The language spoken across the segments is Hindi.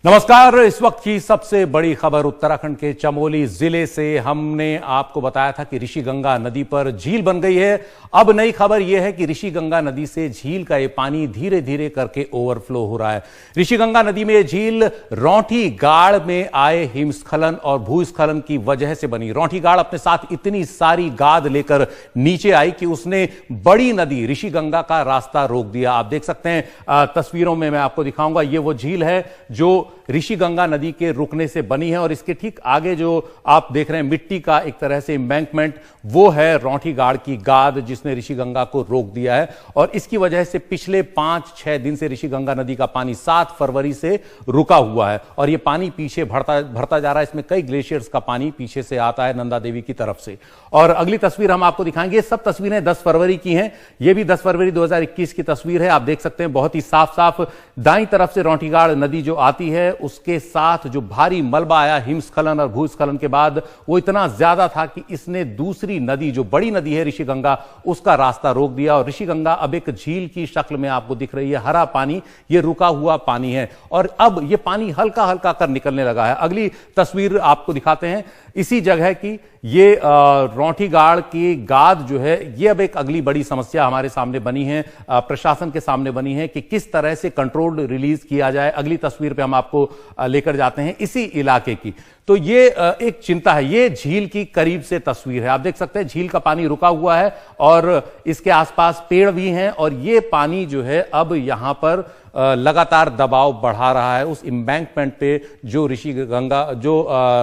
नमस्कार। इस वक्त की सबसे बड़ी खबर उत्तराखंड के चमोली जिले से। हमने आपको बताया था कि ऋषिगंगा नदी पर झील बन गई है। अब नई खबर यह है कि ऋषिगंगा नदी से झील का ये पानी धीरे धीरे करके ओवरफ्लो हो रहा है। ऋषिगंगा नदी में ये झील रौंठी गाड़ में आए हिमस्खलन और भूस्खलन की वजह से बनी। रौंठी गाड़ अपने साथ इतनी सारी गाद लेकर नीचे आई कि उसने बड़ी नदी ऋषिगंगा का रास्ता रोक दिया। आप देख सकते हैं तस्वीरों में मैं आपको दिखाऊंगा। ये वो झील है जो ऋषिगंगा नदी के रुकने से बनी है और इसके ठीक आगे जो आप देख रहे हैं मिट्टी का एक तरह से एम्बैंकमेंट, वो है रौंठी गाड़ की गाद जिसने ऋषिगंगा को रोक दिया है। और इसकी वजह से पिछले 5-6 दिन से ऋषिगंगा नदी का पानी 7 फरवरी से रुका हुआ है और यह पानी पीछे भरता जा रहा है। इसमें कई ग्लेशियर्स का पानी पीछे से आता है नंदा देवी की तरफ से। और अगली तस्वीर हम आपको दिखाएंगे। सब तस्वीरें 10 फरवरी की हैं। यह भी 10 फरवरी 2021 की तस्वीर है। आप देख सकते हैं बहुत ही साफ साफ दाईं तरफ से रौंठी गाड़ नदी जो आती है उसके साथ जो भारी मलबा आया हिमस्खलन और भूस्खलन के बाद, वो इतना ज्यादा था कि इसने दूसरी नदी जो बड़ी नदी है ऋषिगंगा, उसका रास्ता रोक दिया। और ऋषिगंगा अब एक झील की शक्ल में आपको दिख रही है। हरा पानी, ये रुका हुआ पानी है और अब ये पानी हल्का हल्का कर निकलने लगा है। अगली तस्वीर आपको दिखाते हैं इसी जगह की। ये रौंठी गाड़ की गाद जो है, ये अब एक अगली बड़ी समस्या हमारे सामने बनी है, प्रशासन के सामने बनी है कि किस तरह से कंट्रोल्ड रिलीज किया जाए। अगली तस्वीर पे हम आपको लेकर जाते हैं इसी इलाके की। तो ये एक चिंता है। ये झील की करीब से तस्वीर है। आप देख सकते हैं झील का पानी रुका हुआ है और इसके आसपास पेड़ भी हैं और ये पानी जो है अब यहां पर लगातार दबाव बढ़ा रहा है उस एम्बैंकमेंट पे जो ऋषिगंगा जो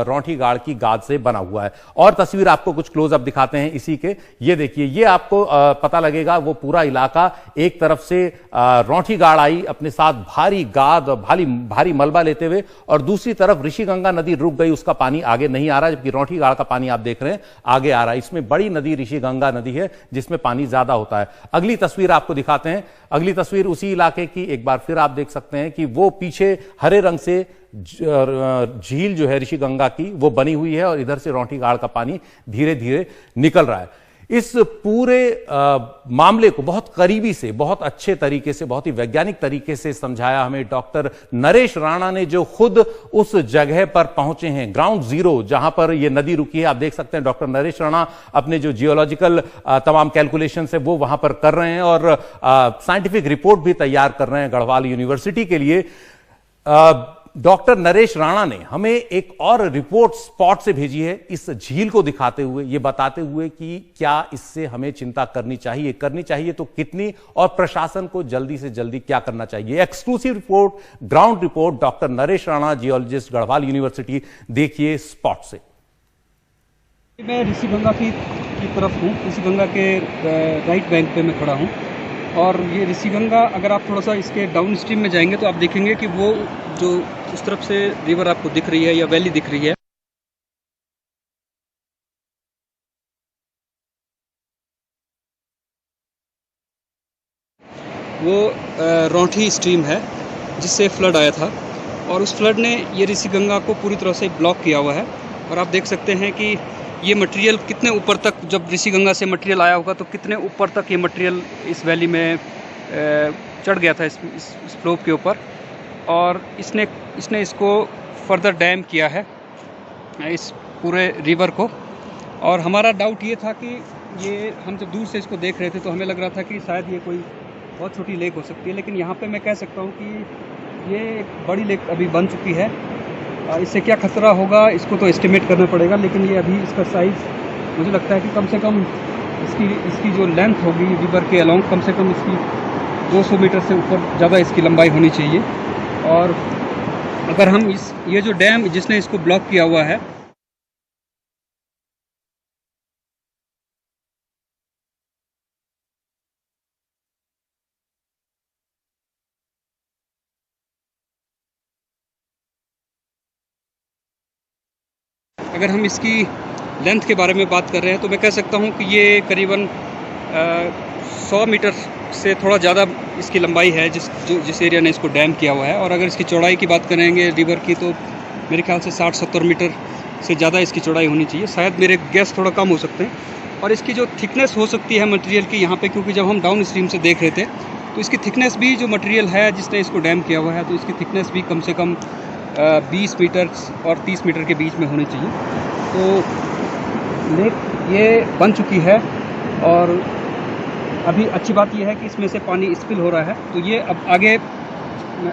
रौंठी गाड़ की गाद से बना हुआ है। और तस्वीर आपको कुछ क्लोजअप दिखाते हैं इसी के। ये देखिए, ये आपको पता लगेगा वो पूरा इलाका। एक तरफ से रौंठी गाड़ आई अपने साथ भारी गाद भारी मलबा लेते हुए और दूसरी तरफ ऋषिगंगा नदी रुक गई, उसका पानी आगे नहीं आ रहा, जबकि रौंठी गाड़ का पानी आप देख रहे हैं आगे आ रहा है। इसमें बड़ी नदी ऋषिगंगा नदी है जिसमें पानी ज्यादा होता है। अगली तस्वीर आपको दिखाते हैं। अगली तस्वीर उसी इलाके की। एक बार फिर आप देख सकते हैं कि वो पीछे हरे रंग से झील जो है ऋषिगंगा की वो बनी हुई है और इधर से रौंठी गाड़ का पानी धीरे धीरे निकल रहा है। इस पूरे मामले को बहुत करीबी से, बहुत अच्छे तरीके से, बहुत ही वैज्ञानिक तरीके से समझाया हमें डॉक्टर नरेश राणा ने, जो खुद उस जगह पर पहुंचे हैं, ग्राउंड जीरो जहां पर यह नदी रुकी है। आप देख सकते हैं डॉक्टर नरेश राणा अपने जो जियोलॉजिकल तमाम कैलकुलेशन है वो वहां पर कर रहे हैं और साइंटिफिक रिपोर्ट भी तैयार कर रहे हैं गढ़वाल यूनिवर्सिटी के लिए। डॉक्टर नरेश राणा ने हमें एक और रिपोर्ट स्पॉट से भेजी है इस झील को दिखाते हुए, ये बताते हुए कि क्या इससे हमें चिंता करनी चाहिए तो कितनी, और प्रशासन को जल्दी से जल्दी क्या करना चाहिए। Exclusive report, ground report, doctor Naresh Rana, geologist, Garhwal university. देखिए स्पॉट से। मैं ऋषिगंगा की तरफ हूँ। ऋषिगंगा के राइट बैंक पे मैं खड़ा हूँ और ये ऋषिगंगा, अगर आप थोड़ा सा इसके डाउन स्ट्रीम में जाएंगे तो आप देखेंगे कि वो जो उस तरफ से रिवर आपको दिख रही है या वैली दिख रही है, वो रौंठी स्ट्रीम है जिससे फ्लड आया था और उस फ्लड ने ये ऋषिगंगा को पूरी तरह से ब्लॉक किया हुआ है। और आप देख सकते हैं कि ये मटेरियल कितने ऊपर तक, जब ऋषिगंगा से मटेरियल आया होगा तो कितने ऊपर तक ये मटेरियल इस वैली में चढ़ गया था, इस स्लोप के ऊपर। और इसने इसको फर्दर डैम किया है इस पूरे रिवर को। और हमारा डाउट ये था कि ये, हम जब दूर से इसको देख रहे थे तो हमें लग रहा था कि शायद ये कोई बहुत छोटी लेक हो सकती है, लेकिन यहाँ पे मैं कह सकता हूँ कि ये एक बड़ी लेक अभी बन चुकी है। इससे क्या खतरा होगा इसको तो एस्टिमेट करना पड़ेगा, लेकिन ये अभी इसका साइज़ मुझे लगता है कि कम से कम इसकी जो लेंथ होगी रिवर के अलोंग, कम से कम इसकी 200 मीटर से ऊपर ज़्यादा इसकी लंबाई होनी चाहिए। और अगर हम ये जो डैम जिसने इसको ब्लॉक किया हुआ है, अगर हम इसकी लेंथ के बारे में बात कर रहे हैं तो मैं कह सकता हूं कि ये करीबन 100 मीटर से थोड़ा ज़्यादा इसकी लंबाई है जिस एरिया ने इसको डैम किया हुआ है। और अगर इसकी चौड़ाई की बात करेंगे रिवर की तो मेरे ख्याल से 60-70 मीटर से ज़्यादा इसकी चौड़ाई होनी चाहिए। शायद मेरे गैस थोड़ा कम हो सकते हैं। और इसकी जो थिकनेस हो सकती है मटेरियल की यहाँ पे, क्योंकि जब हम डाउन स्ट्रीम से देख रहे थे तो इसकी थिकनेस भी, जो मटेरियल है जिसने इसको डैम किया हुआ है, तो इसकी थिकनेस भी कम से कम 20 मीटर और 30 मीटर के बीच में होनी चाहिए। तो लेक ये बन चुकी है और अभी अच्छी बात यह है कि इसमें से पानी स्पिल हो रहा है, तो ये अब आगे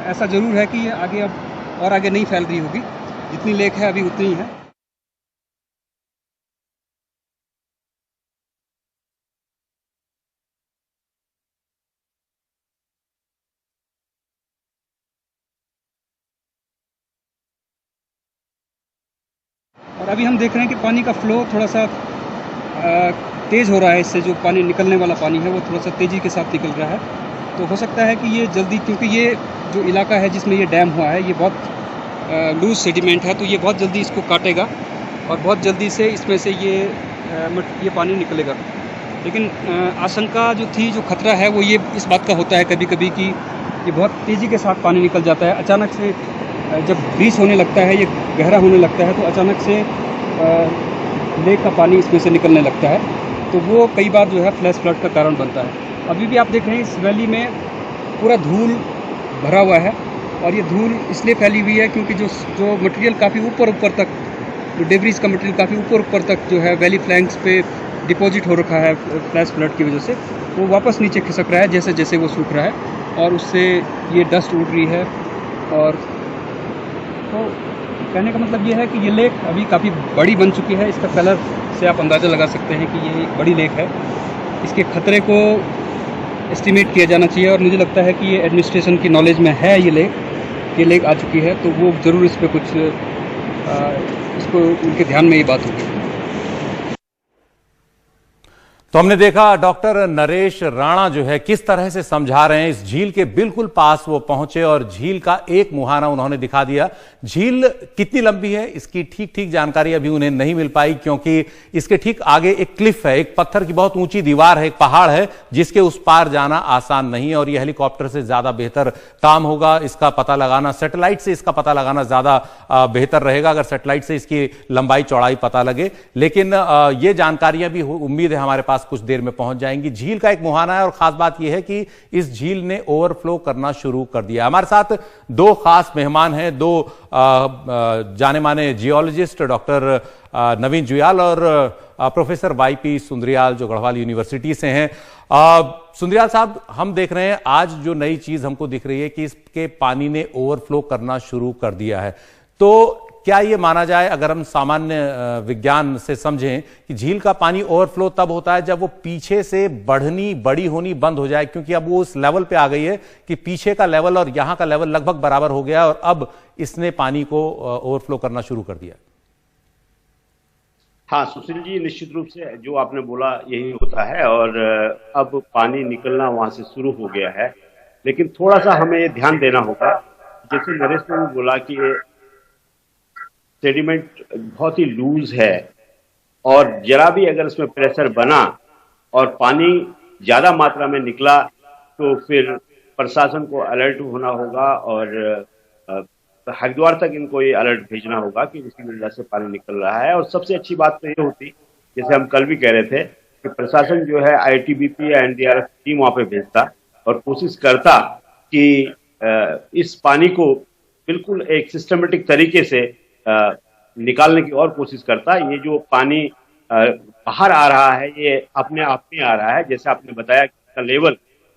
ऐसा ज़रूर है कि ये आगे अब और आगे नहीं फैल रही होगी, जितनी लेक है अभी उतनी ही है। और अभी हम देख रहे हैं कि पानी का फ्लो थोड़ा सा तेज़ हो रहा है, इससे जो पानी निकलने वाला पानी है वो थोड़ा सा तेज़ी के साथ निकल रहा है। तो हो सकता है कि ये जल्दी, क्योंकि ये जो इलाका है जिसमें ये डैम हुआ है ये बहुत लूज सेडिमेंट है, तो ये बहुत जल्दी इसको काटेगा और बहुत जल्दी से इसमें से ये पानी निकलेगा। लेकिन आशंका जो थी, जो खतरा है वो ये इस बात का होता है कभी कभी कि ये बहुत तेज़ी के साथ पानी निकल जाता है। अचानक से जब ब्रीज होने लगता है, ये गहरा होने लगता है, तो अचानक से लेक का पानी इसमें से निकलने लगता है, तो वो कई बार जो है फ्लैश फ्लड का कारण बनता है। अभी भी आप देख रहे हैं इस वैली में पूरा धूल भरा हुआ है और ये धूल इसलिए फैली हुई है क्योंकि जो मटेरियल काफ़ी ऊपर तक, जो डेब्रिस का मटेरियल काफ़ी ऊपर तक जो है वैली फ्लैंक्स पे डिपॉजिट हो रखा है फ्लैश फ्लड की वजह से, वो वापस नीचे खिसक रहा है जैसे जैसे वो सूख रहा है और उससे ये डस्ट उड़ रही है। और तो कहने का मतलब ये है कि ये लेक अभी काफ़ी बड़ी बन चुकी है। इसका कलर से आप अंदाज़ा लगा सकते हैं कि ये एक बड़ी लेक है। इसके खतरे को एस्टिमेट किया जाना चाहिए और मुझे लगता है कि ये एडमिनिस्ट्रेशन की नॉलेज में है, ये लेक आ चुकी है, तो वो ज़रूर इस पर कुछ इसको उनके ध्यान में ये बात होगी। तो हमने देखा डॉक्टर नरेश राणा जो है किस तरह से समझा रहे हैं। इस झील के बिल्कुल पास वो पहुंचे और झील का एक मुहाना उन्होंने दिखा दिया। झील कितनी लंबी है इसकी ठीक ठीक जानकारी अभी उन्हें नहीं मिल पाई, क्योंकि इसके ठीक आगे एक क्लिफ है, एक पत्थर की बहुत ऊंची दीवार है, एक पहाड़ है जिसके उस पार जाना आसान नहीं है और यह हेलीकॉप्टर से ज्यादा बेहतर काम होगा। इसका पता लगाना, सैटेलाइट से इसका पता लगाना ज्यादा बेहतर रहेगा, अगर सैटेलाइट से इसकी लंबाई चौड़ाई पता लगे। लेकिन ये जानकारियां भी उम्मीद है हमारे पास कुछ देर में पहुंच जाएंगी। झील का एक मुहाना है और खास बात यह है कि इस झील ने ओवरफ्लो करना शुरू कर दिया। हमारे साथ दो खास मेहमान हैं, दो जाने माने जियोलॉजिस्ट डॉक्टर नवीन जुयाल और प्रोफेसर वाईपी सुंदरियाल जो गढ़वाल यूनिवर्सिटी से हैं। सुंदरियाल साहब, हम देख रहे हैं आज जो नई चीज हमको दिख रही है कि इसके पानी ने ओवरफ्लो करना शुरू कर दिया है, तो क्या ये माना जाए, अगर हम सामान्य विज्ञान से समझें, कि झील का पानी ओवरफ्लो तब होता है जब वो पीछे से बड़ी होनी बंद हो जाए, क्योंकि अब वो उस लेवल पे आ गई है कि पीछे का लेवल और यहां का लेवल लगभग बराबर हो गया और अब इसने पानी को ओवरफ्लो करना शुरू कर दिया। हाँ सुशील जी, निश्चित रूप से जो आपने बोला यही होता है और अब पानी निकलना वहां से शुरू हो गया है। लेकिन थोड़ा सा हमें ये ध्यान देना होगा, जैसे नरेश ने भी बोला कि सेडिमेंट बहुत ही लूज है और जरा भी अगर इसमें प्रेशर बना और पानी ज्यादा मात्रा में निकला तो फिर प्रशासन को अलर्ट होना होगा और हरिद्वार तक इनको ये अलर्ट भेजना होगा कि इसी वजह से पानी निकल रहा है। और सबसे अच्छी बात तो ये होती, जैसे हम कल भी कह रहे थे, कि प्रशासन जो है ITBP या NDRF टीम वहां पे भेजता और कोशिश करता कि इस पानी को बिल्कुल एक सिस्टमेटिक तरीके से निकालने की और कोशिश करता। ये जो पानी बाहर आ रहा है ये अपने आप में आ रहा है, जैसे आपने बताया कि इसका लेवल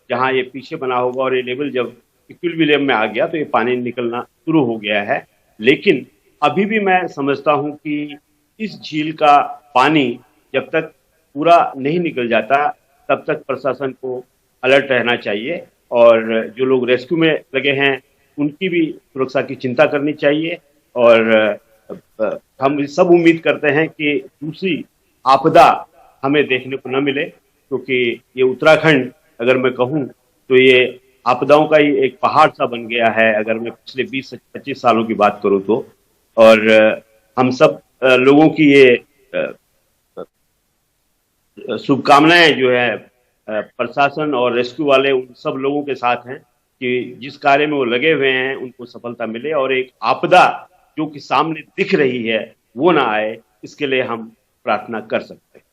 जहां ये पीछे बना होगा और ये लेवल जब इक्विलिब्रियम में आ गया तो ये पानी निकलना शुरू हो गया है। लेकिन अभी भी मैं समझता हूं कि इस झील का पानी जब तक पूरा नहीं निकल जाता तब तक प्रशासन को अलर्ट रहना चाहिए और जो लोग रेस्क्यू में लगे हैं उनकी भी सुरक्षा की चिंता करनी चाहिए। और हम सब उम्मीद करते हैं कि दूसरी आपदा हमें देखने को न मिले, क्योंकि ये उत्तराखंड अगर मैं कहूँ तो ये आपदाओं का ही एक पहाड़ सा बन गया है, अगर मैं पिछले 20 से 25 सालों की बात करूँ तो। और हम सब लोगों की ये शुभकामनाएं जो है प्रशासन और रेस्क्यू वाले उन सब लोगों के साथ हैं कि जिस कार्य में वो लगे हुए हैं उनको सफलता मिले और एक आपदा जो कि सामने दिख रही है वो ना आए, इसके लिए हम प्रार्थना कर सकते हैं।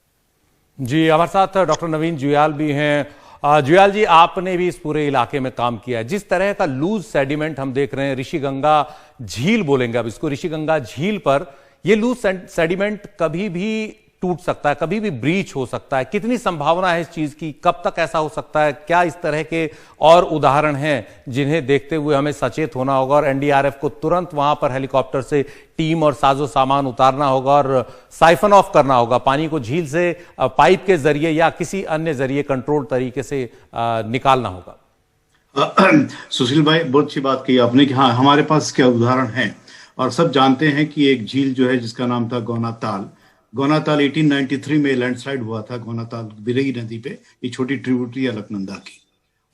जी, हमारे साथ डॉक्टर नवीन जुयाल भी हैं। जुयाल जी, आपने भी इस पूरे इलाके में काम किया है। जिस तरह का लूज सेडिमेंट हम देख रहे हैं, ऋषिगंगा झील बोलेंगे अब इसको, ऋषिगंगा झील पर यह लूज सेडिमेंट कभी भी टूट सकता है, कभी भी ब्रीच हो सकता है। कितनी संभावना है इस चीज की, कब तक ऐसा हो सकता है? क्या इस तरह के और उदाहरण हैं जिन्हें देखते हुए हमें सचेत होना होगा और एनडीआरएफ को तुरंत वहां पर हेलीकॉप्टर से टीम और साजो सामान उतारना होगा और साइफन ऑफ करना होगा, पानी को झील से पाइप के जरिए या किसी अन्य जरिए कंट्रोल तरीके से निकालना होगा? सुशील भाई, बहुत अच्छी बात कही आपने कि हाँ, हमारे पास क्या उदाहरण है और सब जानते हैं कि एक झील जो है जिसका नाम था गौनाताल 1893 में लैंडस्लाइड हुआ था। गौनाताल बिरही नदी पे, ये छोटी ट्रिब्यूटरी है अलकनंदा की।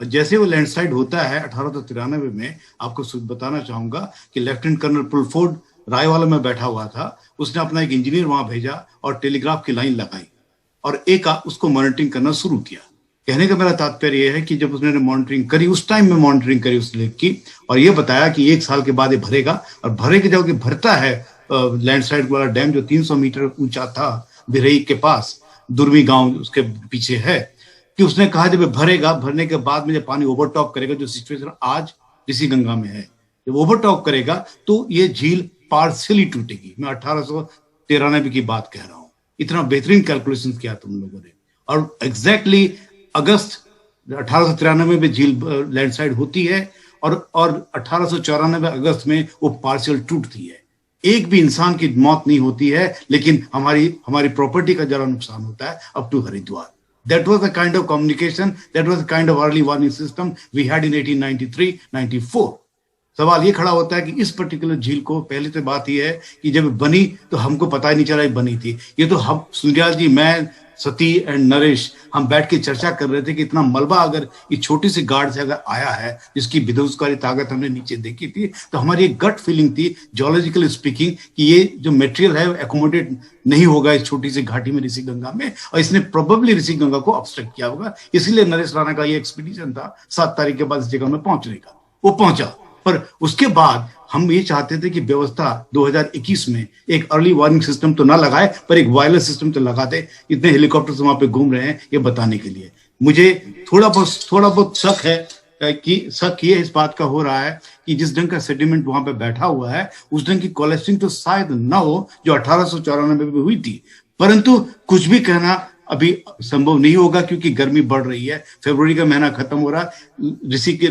और जैसे वो लैंडस्लाइड होता है 1893 में, आपको बताना चाहूंगा कि लेफ्टिनेंट कर्नल पुलफोर्ड रायवाला में बैठा हुआ था। उसने अपना एक इंजीनियर वहां भेजा और टेलीग्राफ की लाइन लगाई और उसको मॉनिटरिंग करना शुरू किया। कहने का मेरा तात्पर्य यह है कि जब उसने मॉनिटरिंग करी, उस टाइम में मॉनिटरिंग करी उस लेक की, और ये बताया कि 1 साल के बाद ये भरेगा, और भरे के जब भरता है लैंडस्लाइड वाला डैम जो 300 मीटर ऊंचा था बिरही के पास, दुर्मी गांव उसके पीछे है, कि उसने कहा जब भरेगा, भरने के बाद में जब पानी ओवरटॉप करेगा, जो सिचुएशन आज ऋषिगंगा में है, जब ओवरटॉप करेगा तो ये झील पार्शियली टूटेगी। मैं 1893 की बात कह रहा हूं। इतना बेहतरीन कैलकुलेशन किया तुम लोगों ने, और एग्जैक्टली अगस्त 1893 में झील लैंडस्लाइड होती है और 1894 अगस्त में वो पार्शियल टूटती है। एक भी इंसान की मौत नहीं होती है, लेकिन हमारी प्रॉपर्टी का जरा नुकसान होता है up to Haridwar. That was the kind of communication, that was the kind of early warning system we had in 1893-94. सवाल ये खड़ा होता है कि इस पर्टिकुलर झील को, पहले तो बात यह है कि जब बनी तो हमको पता ही नहीं चला बनी थी। ये तो हम, सुनियाल जी, मैं, सती एंड नरेश, हम बैठ के चर्चा कर रहे थे कि इतना मलबा अगर इस छोटी सी गार्ड से अगर आया है, जिसकी विध्वंसकारी ताकत हमने नीचे देखी थी, तो हमारी एक गट फीलिंग थी, जियोलॉजिकली स्पीकिंग, कि ये जो मटेरियल है एकोमोडेट नहीं होगा इस छोटी सी घाटी में ऋषिगंगा में, और इसने प्रोबेबली ऋषिगंगा को ऑब्स्ट्रक्ट किया होगा। इसलिए नरेश राणा का ये एक्सपीडिशन था 7 तारीख के बाद इस जगह में पहुंचने का। वो पहुंचा, पर उसके बाद हम ये चाहते थे कि व्यवस्था 2021 में एक अर्ली वार्निंग सिस्टम तो ना लगाए, पर एक वायरलेस सिस्टम तो लगा दे। इतने हेलीकॉप्टर्स वहां पे घूम रहे हैं ये बताने के लिए। मुझे थोड़ा बहुत शक है कि ये इस बात का हो रहा है कि जिस ढंग का सेडिमेंट वहां पे बैठा हुआ है, उस ढंग की कोलेस्टिंग तो शायद ना हो जो 1894 में हुई थी। परंतु कुछ भी कहना अभी संभव नहीं होगा, क्योंकि गर्मी बढ़ रही है, फरवरी का महीना खत्म हो रहा है,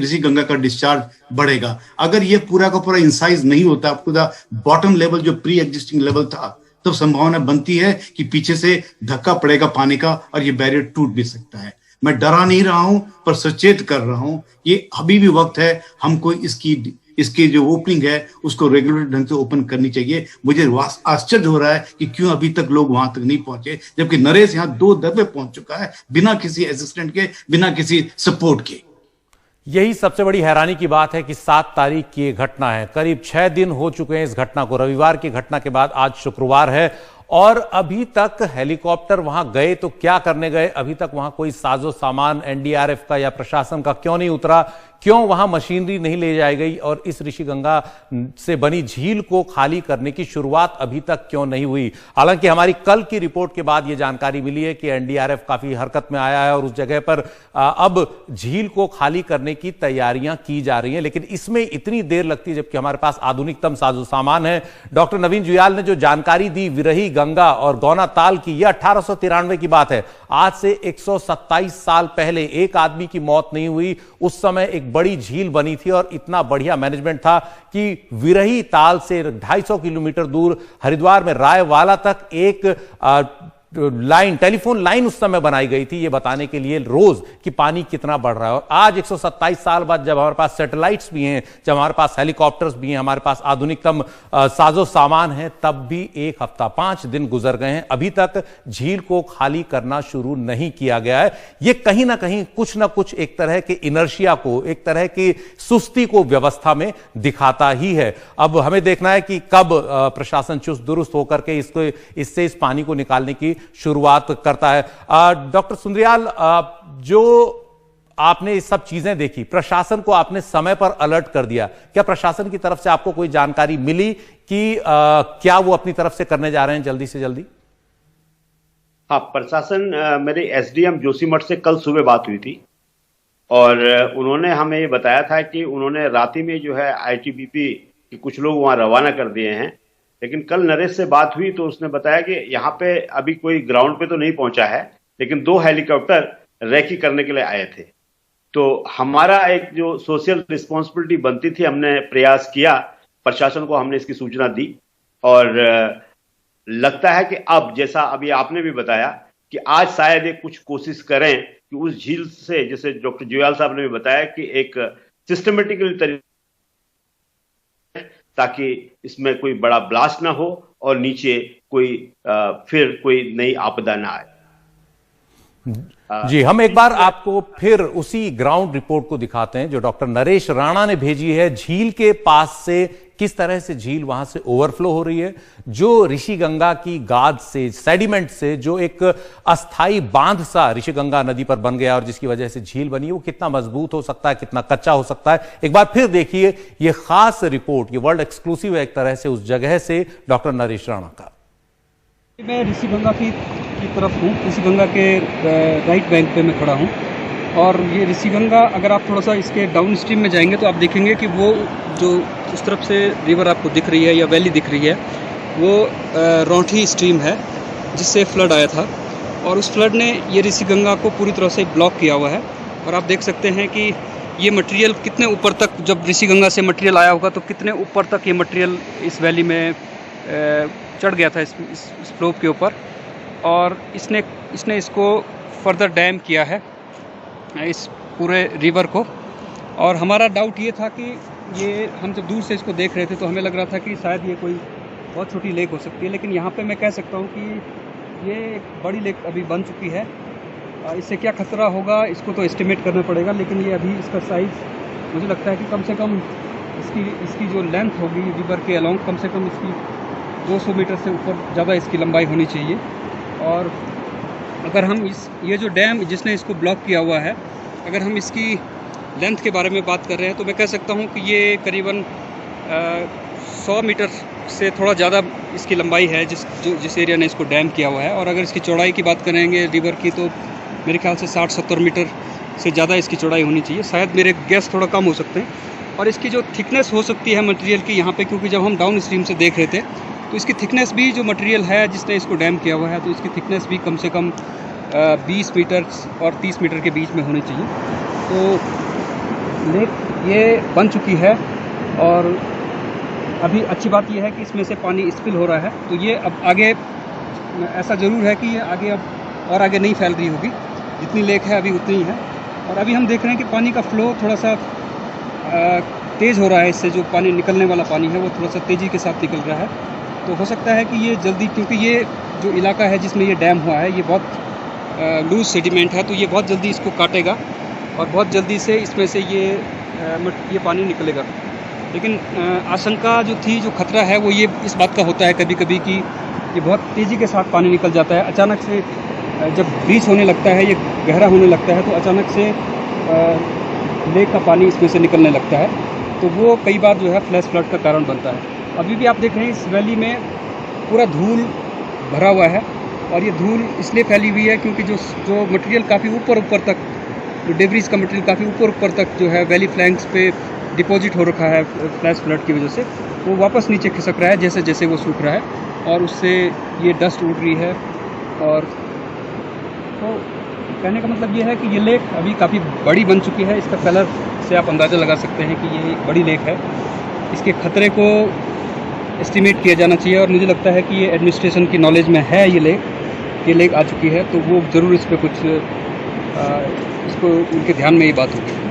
ऋषिगंगा का डिस्चार्ज बढ़ेगा। अगर ये पूरा का पूरा इंसाइज नहीं होता, पूरा बॉटम लेवल जो प्री एग्जिस्टिंग लेवल था, तो संभावना बनती है कि पीछे से धक्का पड़ेगा पानी का और ये बैरियर टूट भी सकता है। मैं डरा नहीं रहा हूं, पर सचेत कर रहा हूं। ये अभी भी वक्त है, हमको इसकी जो ओपनिंग है उसको रेगुलर ढंग से ओपन करनी चाहिए। मुझे आश्चर्य हो रहा है कि क्यों अभी तक लोग वहां तक नहीं पहुंचे, जबकि नरेश यहाँ 2 दफे पहुंच चुका है, बिना किसी असिस्टेंट के, बिना किसी सपोर्ट के। यही सबसे बड़ी हैरानी की बात है कि 7 तारीख की ये घटना है, करीब 6 दिन हो चुके हैं इस घटना को। रविवार की घटना के बाद आज शुक्रवार है और अभी तक हेलीकॉप्टर वहां गए तो क्या करने गए, अभी तक वहां कोई साजो सामान एनडीआरएफ का या प्रशासन का क्यों नहीं उतरा, क्यों वहां मशीनरी नहीं ले जाई गई और इस ऋषिगंगा से बनी झील को खाली करने की शुरुआत अभी तक क्यों नहीं हुई। हालांकि हमारी कल की रिपोर्ट के बाद यह जानकारी मिली है कि एनडीआरएफ काफी हरकत में आया है और उस जगह पर अब झील को खाली करने की तैयारियां की जा रही हैं, लेकिन इसमें इतनी देर लगती है जबकि हमारे पास आधुनिकतम साजो सामान है। डॉक्टर नवीन जुयाल ने जो जानकारी दी विरही गंगा और गौनाताल की, यह 1893 की बात है। आज से 127 साल पहले एक आदमी की मौत नहीं हुई। उस समय एक बड़ी झील बनी थी और इतना बढ़िया मैनेजमेंट था कि विरही ताल से 250 किलोमीटर दूर हरिद्वार में रायवाला तक एक लाइन, टेलीफोन लाइन उस समय बनाई गई थी ये बताने के लिए रोज कि पानी कितना बढ़ रहा है। और आज 127 साल बाद जब हमारे पास सैटेलाइट्स भी हैं, जब हमारे पास हेलीकॉप्टर्स भी हैं, हमारे पास आधुनिकतम साजो सामान है, तब भी 1 हफ्ता 5 दिन गुजर गए हैं, अभी तक झील को खाली करना शुरू नहीं किया गया है। ये कहीं ना कहीं कुछ ना कुछ एक तरह के इनर्शिया को, एक तरह की सुस्ती को व्यवस्था में दिखाता ही है। अब हमें देखना है कि कब प्रशासन चुस्त दुरुस्त होकर के इससे इस पानी को निकालने की शुरुआत करता है। डॉक्टर सुंदरियाल, जो आपने ये सब चीजें देखी, प्रशासन को आपने समय पर अलर्ट कर दिया, क्या प्रशासन की तरफ से आपको कोई जानकारी मिली कि क्या वो अपनी तरफ से करने जा रहे हैं जल्दी से जल्दी? हाँ, प्रशासन, मेरे एसडीएम जोशीमठ से कल सुबह बात हुई थी और उन्होंने हमें ये बताया था कि उन्होंने राती में जो है आईटीबीपी के कुछ लोग वहां रवाना कर दिए हैं। लेकिन कल नरेश से बात हुई तो उसने बताया कि यहाँ पे अभी कोई ग्राउंड पे तो नहीं पहुंचा है, लेकिन 2 हेलीकॉप्टर रेकी करने के लिए आए थे। तो हमारा एक जो सोशल रिस्पॉन्सिबिलिटी बनती थी, हमने प्रयास किया, प्रशासन को हमने इसकी सूचना दी। और लगता है कि अब जैसा अभी आपने भी बताया कि आज शायद एक कुछ कोशिश करें कि उस झील से, जैसे डॉक्टर जुयाल साहब ने भी बताया, कि एक सिस्टमेटिकली तरीके, ताकि इसमें कोई बड़ा ब्लास्ट ना हो और नीचे कोई फिर कोई नई आपदा ना आए। जी, हम एक बार आपको फिर उसी ग्राउंड रिपोर्ट को दिखाते हैं जो डॉक्टर नरेश राणा ने भेजी है। झील के पास से किस तरह से झील वहां से ओवरफ्लो हो रही है, जो ऋषिगंगा की गाद से, सेडिमेंट से जो एक अस्थाई बांध सा ऋषिगंगा नदी पर बन गया और जिसकी वजह से झील बनी, वो कितना मजबूत हो सकता है, कितना कच्चा हो सकता है। एक बार फिर देखिए ये खास रिपोर्ट, ये वर्ल्ड एक्सक्लूसिव है एक तरह से उस जगह से डॉक्टर नरेश राणा का। मैं ऋषिगंगा की तरफ हूँ, ऋषिगंगा के राइट बैंक पे मैं खड़ा हूँ। और ये ऋषिगंगा, अगर आप थोड़ा सा इसके डाउन स्ट्रीम में जाएंगे तो आप देखेंगे कि वो जो उस तरफ से रिवर आपको दिख रही है या वैली दिख रही है, वो रौंठी स्ट्रीम है जिससे फ्लड आया था। और उस फ्लड ने ये ऋषिगंगा को पूरी तरह से ब्लॉक किया हुआ है। और आप देख सकते हैं कि ये मटेरियल कितने ऊपर तक, जब ऋषिगंगा से मटेरियल आया होगा तो कितने ऊपर तक ये मटेरियल इस वैली में चढ़ गया था, इस स्लोप के ऊपर। और इसने इसको फर्दर डैम किया है, इस पूरे रिवर को। और हमारा डाउट ये था कि ये, हम जब दूर से इसको देख रहे थे तो हमें लग रहा था कि शायद ये कोई बहुत छोटी लेक हो सकती है, लेकिन यहाँ पे मैं कह सकता हूँ कि ये एक बड़ी लेक अभी बन चुकी है। इससे क्या खतरा होगा इसको तो एस्टिमेट करना पड़ेगा, लेकिन ये अभी इसका साइज़ मुझे लगता है कि कम से कम इसकी जो लेंथ होगी रिवर के अलोंग, कम से कम इसकी 200 मीटर से ऊपर ज़्यादा इसकी लंबाई होनी चाहिए। और अगर हम ये जो डैम जिसने इसको ब्लॉक किया हुआ है, अगर हम इसकी लेंथ के बारे में बात कर रहे हैं तो मैं कह सकता हूँ कि ये करीबन 100 मीटर से थोड़ा ज़्यादा इसकी लंबाई है जिस एरिया ने इसको डैम किया हुआ है। और अगर इसकी चौड़ाई की बात करेंगे रिवर की, तो मेरे ख्याल से 60-70 मीटर से ज़्यादा इसकी चौड़ाई होनी चाहिए। शायद मेरे गैस थोड़ा कम हो सकते हैं। और इसकी जो थिकनेस हो सकती है मटेरियल की यहाँ पे, क्योंकि जब हम डाउन स्ट्रीम से देख रहे थे तो इसकी थिकनेस भी, जो मटेरियल है जिसने इसको डैम किया हुआ है, तो इसकी थिकनेस भी कम से कम 20 मीटर और 30 मीटर के बीच में होनी चाहिए। तो लेक ये बन चुकी है। और अभी अच्छी बात यह है कि इसमें से पानी स्पिल हो रहा है, तो ये अब आगे, ऐसा ज़रूर है कि ये आगे अब और आगे नहीं फैल रही होगी, जितनी लेक है अभी उतनी ही है। और अभी हम देख रहे हैं कि पानी का फ्लो थोड़ा सा तेज़ हो रहा है, इससे जो पानी निकलने वाला पानी है वो थोड़ा सा तेज़ी के साथ निकल रहा है। तो हो सकता है कि ये जल्दी, क्योंकि ये जो इलाका है जिसमें ये डैम हुआ है ये बहुत लूज सेडिमेंट है, तो ये बहुत जल्दी इसको काटेगा और बहुत जल्दी से इसमें से ये पानी निकलेगा। लेकिन आशंका जो थी, जो खतरा है, वो ये इस बात का होता है कभी कभी कि ये बहुत तेज़ी के साथ पानी निकल जाता है। अचानक से जब ब्रीच होने लगता है, ये गहरा होने लगता है, तो अचानक से लेक का पानी इसमें से निकलने लगता है। तो वो कई बार जो है फ्लैश फ्लड का कारण बनता है। अभी भी आप देख रहे हैं इस वैली में पूरा धूल भरा हुआ है। और ये धूल इसलिए फैली हुई है क्योंकि जो मटेरियल काफ़ी ऊपर तक, जो डेब्रिस का मटेरियल काफ़ी ऊपर तक जो है वैली फ्लैंक्स पे डिपॉजिट हो रखा है फ्लैश फ्लड की वजह से, वो वापस नीचे खिसक रहा है जैसे जैसे वो सूख रहा है, और उससे ये डस्ट उड़ रही है। और तो कहने का मतलब ये है कि ये लेक अभी काफ़ी बड़ी बन चुकी है। इसका कलर से आप अंदाज़ा लगा सकते हैं कि ये एक बड़ी लेक है। इसके खतरे को एस्टिमेट किया जाना चाहिए, और मुझे लगता है कि ये एडमिनिस्ट्रेशन की नॉलेज में है ये लेक आ चुकी है, तो वो ज़रूर इस पर कुछ इसको उनके ध्यान में ये बात होगी।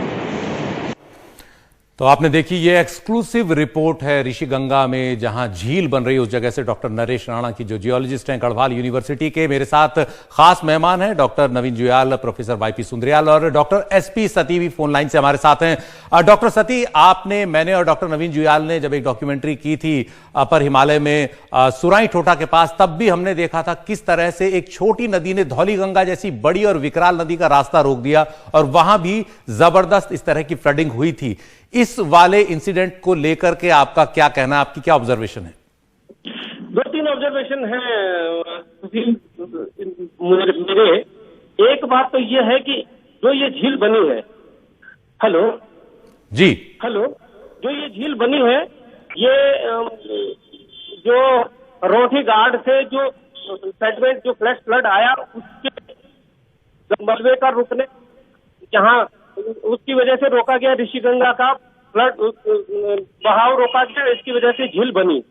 तो आपने देखी ये एक्सक्लूसिव रिपोर्ट है ऋषिगंगा में जहां झील बन रही है, उस जगह से डॉक्टर नरेश राणा की जो जियोलॉजिस्ट हैं गढ़वाल यूनिवर्सिटी के। मेरे साथ खास मेहमान हैं डॉक्टर नवीन जुयाल, प्रोफेसर वाईपी सुंदरियाल और डॉक्टर एसपी सती भी फोन लाइन से हमारे साथ हैं। डॉक्टर सती, मैंने और डॉक्टर नवीन जुयाल ने जब एक डॉक्यूमेंट्री की थी अपर हिमालय में सुराई ठोठा के पास, तब भी हमने देखा था किस तरह से एक छोटी नदी ने धौलीगंगा जैसी बड़ी और विकराल नदी का रास्ता रोक दिया, और वहां भी जबरदस्त इस तरह की फ्लडिंग हुई थी। इस वाले इंसिडेंट को लेकर के आपका क्या कहना है, आपकी क्या ऑब्जर्वेशन है? 2-3 ऑब्जर्वेशन है मेरे। एक बात तो ये है कि जो ये झील बनी है हेलो जी हेलो, जो ये झील बनी है, ये जो रोठी गार्ड से जो सेगमेंट जो फ्लैश फ्लड आया उसके मलबे का रुकने, जहाँ उसकी वजह से रोका गया, ऋषिगंगा का फ्लड बहाव रोका गया, इसकी वजह से झील बनी।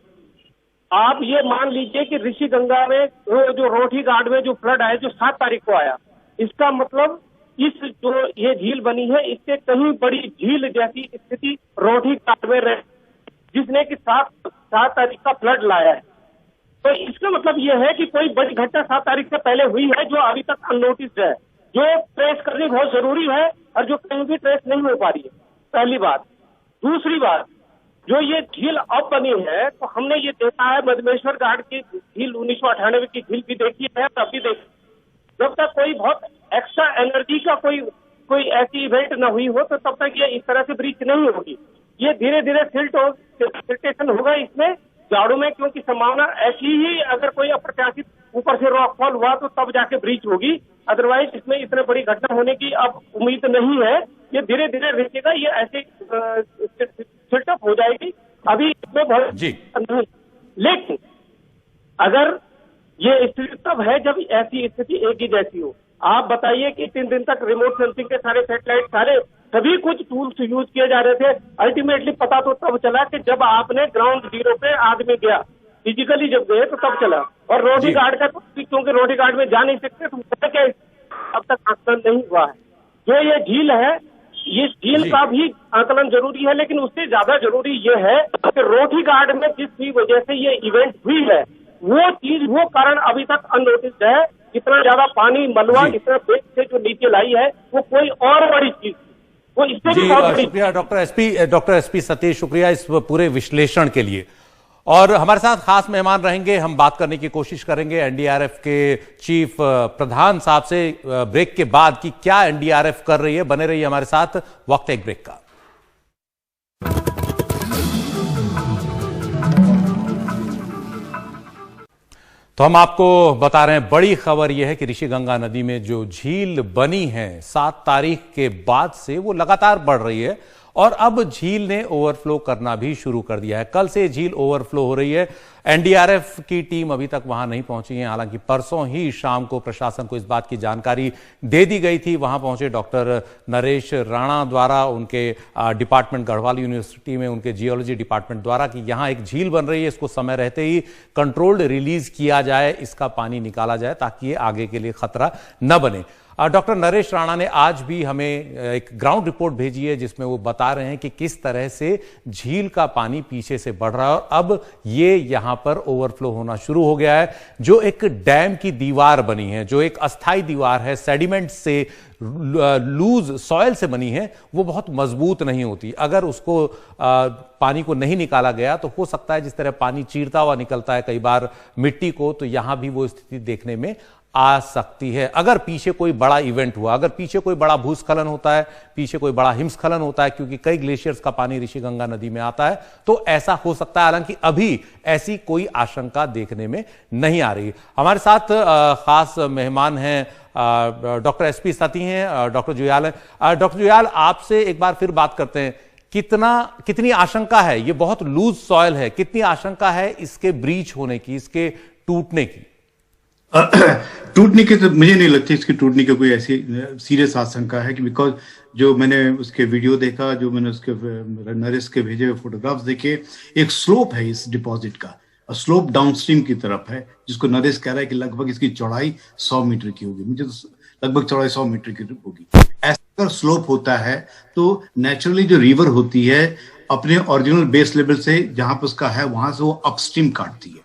आप ये मान लीजिए कि ऋषिगंगा में जो रोठी गार्ड में जो फ्लड आया, जो 7 तारीख को आया, इसका मतलब इस जो ये झील बनी है, इससे कहीं बड़ी झील जैसी स्थिति रोठी गार्ड में रहे, जिसने कि 7 तारीख का फ्लड लाया है। तो इसका मतलब ये है कि कोई बड़ी घटना 7 तारीख से पहले हुई है, जो अभी तक अननोटिस्ड है, जो ट्रेस करनी बहुत जरूरी है और जो कहीं भी ट्रेस नहीं हो पा रही है, पहली बात। दूसरी बात, जो ये झील अब बनी है, तो हमने ये देखा है, मधमेश्वर घाट की झील 1998 की झील भी देखी है, तब भी देखी। जब तक कोई बहुत एक्स्ट्रा एनर्जी का कोई ऐसी इवेंट न हुई हो, तो तब तक ये इस तरह से ब्रीच नहीं होगी। ये धीरे धीरे सिल्टेशन होगा इसमें झाड़ू में, क्योंकि संभावना ऐसी ही, अगर कोई अप्रत्याशित ऊपर से रॉकफॉल हुआ तो तब जाके ब्रीच होगी, अदरवाइज इसमें इतने बड़ी घटना होने की अब उम्मीद नहीं है। ये धीरे धीरे रुकेगा, ये ऐसे सेटअप हो जाएगी, अभी इसमें बहुत नहीं। लेकिन अगर ये स्थिति तब है जब ऐसी स्थिति एक ही जैसी हो। आप बताइए कि 3 दिन तक रिमोट सेंसिंग के सारे सैटेलाइट, सारे सभी कुछ टूल्स यूज किए जा रहे थे। अल्टीमेटली पता तो तब चला कि जब आपने ग्राउंड जीरो पे आदमी गया, फिजिकली जब गए तो तब चला। और रोटी गार्ड का, क्योंकि रोटी गार्ड में जा नहीं सकते, तो क्या अब तक आकलन नहीं हुआ है। जो ये झील है, ये झील का भी आकलन जरूरी है, लेकिन उससे ज्यादा जरूरी ये है कि रोटी गार्ड में जिस भी वजह से ये इवेंट हुई है, वो कारण अभी तक अननोटिस्ड है। इतना ज्यादा पानी, मलबा इतना बेग से जो नीचे लाई है, वो कोई और बड़ी चीज, वो इससे भी बहुत बड़ी। शुक्रिया डॉक्टर एसपी सतीश, शुक्रिया इस पूरे विश्लेषण के लिए। और हमारे साथ खास मेहमान रहेंगे, हम बात करने की कोशिश करेंगे एनडीआरएफ के चीफ प्रधान साहब से ब्रेक के बाद कि क्या एनडीआरएफ कर रही है। बने रहिए हमारे साथ, वक्त एक ब्रेक का। तो हम आपको बता रहे हैं, बड़ी खबर यह है कि ऋषिगंगा नदी में जो झील बनी है 7 तारीख के बाद से, वो लगातार बढ़ रही है और अब झील ने ओवरफ्लो करना भी शुरू कर दिया है। कल से झील ओवरफ्लो हो रही है। एनडीआरएफ की टीम अभी तक वहां नहीं पहुंची है, हालांकि परसों ही शाम को प्रशासन को इस बात की जानकारी दे दी गई थी। वहां पहुंचे डॉक्टर नरेश राणा द्वारा, उनके डिपार्टमेंट गढ़वाल यूनिवर्सिटी में उनके जियोलॉजी डिपार्टमेंट द्वारा, कि यहां एक झील बन रही है, इसको समय रहते ही कंट्रोल्ड रिलीज किया जाए, इसका पानी निकाला जाए ताकि ये आगे के लिए खतरा न बने। डॉक्टर नरेश राणा ने आज भी हमें एक ग्राउंड रिपोर्ट भेजी है, जिसमें वो बता रहे हैं कि किस तरह से झील का पानी पीछे से बढ़ रहा है और अब ये यहां पर ओवरफ्लो होना शुरू हो गया है। जो एक डैम की दीवार बनी है, जो एक अस्थाई दीवार है, सेडिमेंट से, लूज सॉइल से बनी है, वो बहुत मजबूत नहीं होती। अगर उसको पानी को नहीं निकाला गया तो हो सकता है जिस तरह पानी चीरता हुआ निकलता है कई बार मिट्टी को, तो यहां भी वो स्थिति देखने में आ सकती है। अगर पीछे कोई बड़ा इवेंट हुआ, अगर पीछे कोई बड़ा भूस्खलन होता है, पीछे कोई बड़ा हिमस्खलन होता है, क्योंकि कई ग्लेशियर्स का पानी ऋषिगंगा नदी में आता है, तो ऐसा हो सकता है। हालांकि अभी ऐसी कोई आशंका देखने में नहीं आ रही। हमारे साथ खास मेहमान हैं, डॉक्टर एसपी सती हैं, डॉक्टर जुयाल हैं। डॉक्टर जुयाल, आपसे एक बार फिर बात करते हैं, कितनी आशंका है, ये बहुत लूज सॉइल है, कितनी आशंका है इसके ब्रीच होने की, इसके टूटने की? टूटने की तो मुझे नहीं लगती इसकी टूटने की कोई ऐसी सीरियस आशंका है, कि बिकॉज जो मैंने उसके वीडियो देखा, जो मैंने उसके नरेश के भेजे हुए फोटोग्राफ्स देखे, एक स्लोप है इस डिपॉजिट का, स्लोप डाउनस्ट्रीम की तरफ है, जिसको नरेश कह रहा है कि लगभग इसकी चौड़ाई 100 मीटर की होगी। मुझे तो लगभग चौड़ाई 100 मीटर की होगी। ऐसा स्लोप होता है तो नेचुरली जो रिवर होती है अपने ओरिजिनल बेस लेवल से जहां पर उसका है, वहां से वो अपस्ट्रीम काटती है।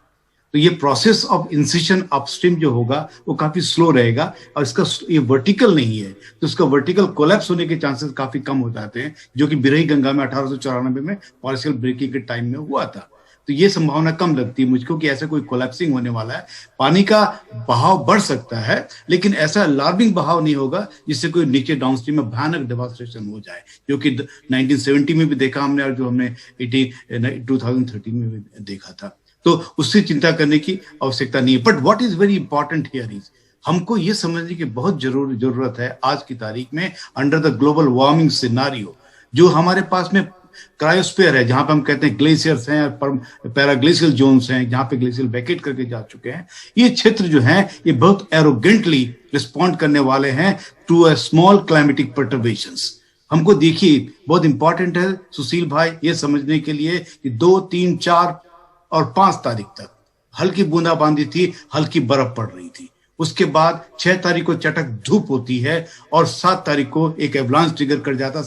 तो ये प्रोसेस ऑफ इंसिशन अपस्ट्रीम जो होगा वो काफी स्लो रहेगा, और इसका ये वर्टिकल नहीं है, तो इसका वर्टिकल कोलैप्स होने के चांसेस काफी कम हो जाते हैं, जो कि बिरही गंगा में 1894 में पार्शियल ब्रेकिंग के टाइम में हुआ था। तो ये संभावना कम लगती है मुझको कि ऐसा कोई कोलैप्सिंग होने वाला है। पानी का बहाव बढ़ सकता है, लेकिन ऐसा अलार्मिंग बहाव नहीं होगा जिससे कोई नीचे डाउनस्ट्रीम में भयानक डेवास्टेशन हो जाए, जो कि 1970 में भी देखा हमने, और जो हमने 2013 में भी देखा था। तो उससे चिंता करने की आवश्यकता नहीं है। But what is very important here is हमको ये समझने की बहुत जरूरत है आज की तारीख में, under the global warming scenario, जो हमारे पास में क्रायोस्फीयर है, जहां पे हम कहते हैं ग्लेशियर्स हैं, पैराग्लेशियल जोन्स हैं, जहां पे ग्लेशियर वैकेट करके जा चुके हैं, ये क्षेत्र जो है ये बहुत एरोगेंटली रिस्पॉन्ड करने वाले हैं टू अ स्मॉल क्लाइमेटिक पर्टर्बेशंस। हमको देखिए बहुत इंपॉर्टेंट है सुशील भाई ये समझने के लिए कि 2, 3, 4 और 5 तारीख तक हल्की बूंदाबांदी थी, हल्की बर्फ पड़ रही थी। उसके बाद 6 तारीख को चटक धूप होती है और 7 तारीख को एक एवलांस ट्रिगर कर जाता है,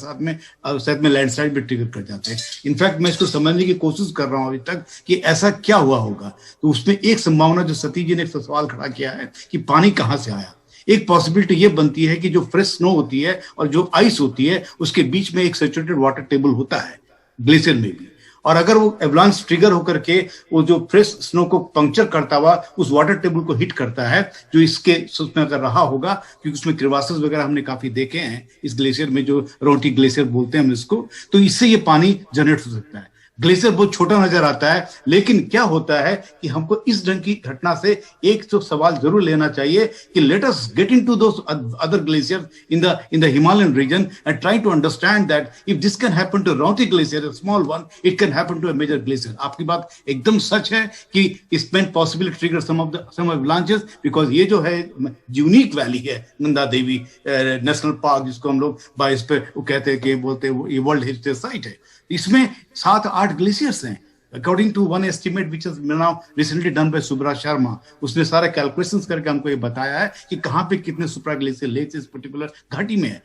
साथ में लैंडस्लाइड भी ट्रिगर कर जाते हैं। इनफैक्ट मैं इसको समझने की कोशिश कर रहा हूं अभी तक कि ऐसा क्या हुआ होगा। तो उसमें एक संभावना जो सतीश जी ने सवाल खड़ा किया है कि पानी कहां से आया, एक पॉसिबिलिटी ये बनती है कि जो फ्रेश स्नो होती है और जो आइस होती है उसके बीच में एक सैचुरेटेड वाटर टेबल होता है ग्लेशियर में भी, और अगर वो एवलांस ट्रिगर होकर के वो जो फ्रेश स्नो को पंक्चर करता हुआ उस वाटर टेबल को हिट करता है, जो इसके उसमें अगर रहा होगा, क्योंकि उसमें क्रिवासेस वगैरह हमने काफी देखे हैं इस ग्लेशियर में, जो रोटी ग्लेशियर बोलते हैं हम इसको, तो इससे ये पानी जनरेट हो सकता है। ग्लेशियर बहुत छोटा नजर आता है, लेकिन क्या होता है कि हमको इस ढंग की घटना से एक तो सवाल जरूर लेना चाहिए कि let us get into those other glaciers in the Himalayan region and try to understand that if this can happen to Ronti glacier, a small one, it can happen to a major glacier. आपकी बात एकदम सच है कि इसमें possible trigger some avalanches, because ये जो है यूनिक वैली है नंदा देवी नेशनल पार्क, जिसको हम लोग बाइस पे वो कहते हैं कि बोलते हैं ये वर्ल्ड हेरिटेज साइट है। इसमें 7-8 ग्लेशियर्स हैं according to one estimate which is now recently done by Subra Sharma. उसने सारे कैलकुलेशंस करके हमको ये बताया है कि कहां पे कितने सुप्रा ग्लेशियर लेक्स इस पर्टिकुलर घाटी में है।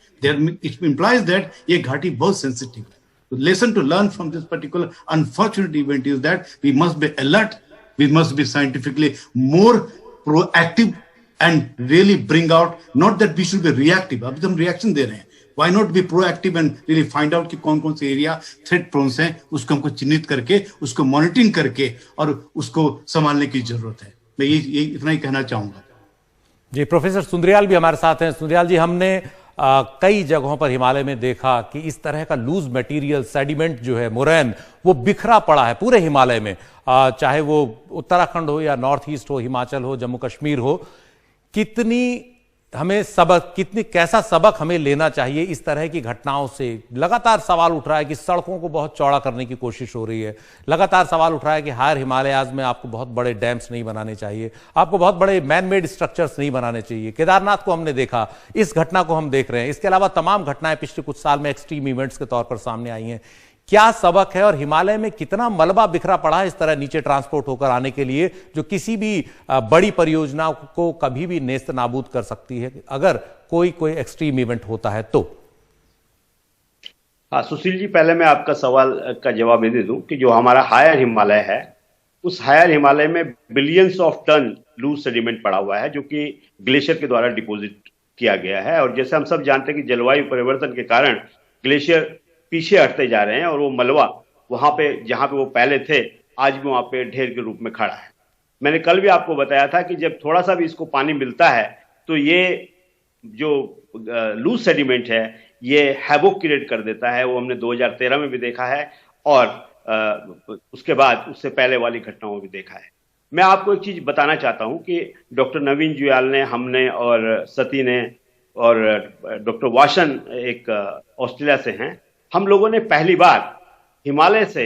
इट इंप्लाइज दैट ये घाटी बहुत सेंसिटिव है। तो lesson to learn from this particular unfortunate event is that we must be alert, we must be scientifically more proactive and really bring out, not that we should be reactive. अभी तो हम रिएक्शन दे रहे हैं, Why not be proactive and really find out कि कौन कौन से एरिया थ्रेट प्रोन्स हैं, उसको हमको चिन्हित करके उसको मॉनिटरिंग करके और उसको संभालने की जरूरत है। मैं ये इतना ही कहना चाहूंगा। जी, प्रोफेसर सुंदरियाल भी हमारे साथ हैं। सुंदरियाल जी, हमने कई जगहों पर हिमालय में देखा कि इस तरह का लूज मटेरियल सेडिमेंट जो है मोरैन, वो बिखरा पड़ा है पूरे हिमालय में, चाहे वो उत्तराखंड हो या नॉर्थ ईस्ट हो, हिमाचल हो, जम्मू कश्मीर हो। कैसा सबक हमें लेना चाहिए इस तरह की घटनाओं से? लगातार सवाल उठ रहा है कि सड़कों को बहुत चौड़ा करने की कोशिश हो रही है, लगातार सवाल उठ रहा है कि हायर हिमालयाज में आपको बहुत बड़े डैम्स नहीं बनाने चाहिए, आपको बहुत बड़े मैन मेड स्ट्रक्चर्स नहीं बनाने चाहिए। केदारनाथ को हमने देखा, इस घटना को हम देख रहे हैं, इसके अलावा तमाम घटनाएं पिछले कुछ साल में एक्सट्रीम इवेंट्स के तौर पर सामने आई हैं। क्या सबक है और हिमालय में कितना मलबा बिखरा पड़ा है इस तरह नीचे ट्रांसपोर्ट होकर आने के लिए, जो किसी भी बड़ी परियोजना को कभी भी नेस्त नाबूद कर सकती है अगर कोई एक्सट्रीम इवेंट होता है तो? हाँ सुशील जी, पहले मैं आपका सवाल का जवाब ये दे दूं कि जो हमारा हायर हिमालय है, उस हायर हिमालय में billions of ton loose sediment पड़ा हुआ है, जो कि ग्लेशियर के द्वारा डिपोजिट किया गया है। और जैसे हम सब जानते हैं कि जलवायु परिवर्तन के कारण ग्लेशियर पीछे हटते जा रहे हैं और वो मलबा वहां पे जहां पे वो पहले थे आज भी वहां पे ढेर के रूप में खड़ा है। मैंने कल भी आपको बताया था कि जब थोड़ा सा भी इसको पानी मिलता है तो ये जो लूज सेडिमेंट है ये हैवोक क्रिएट कर देता है। वो हमने 2013 में भी देखा है और उसके बाद उससे पहले वाली घटनाओं में भी देखा है। मैं आपको एक चीज बताना चाहता हूं कि डॉक्टर नवीन जुयाल ने, हमने और सती ने और डॉक्टर वाशन एक ऑस्ट्रेलिया से हैं, हम लोगों ने पहली बार हिमालय से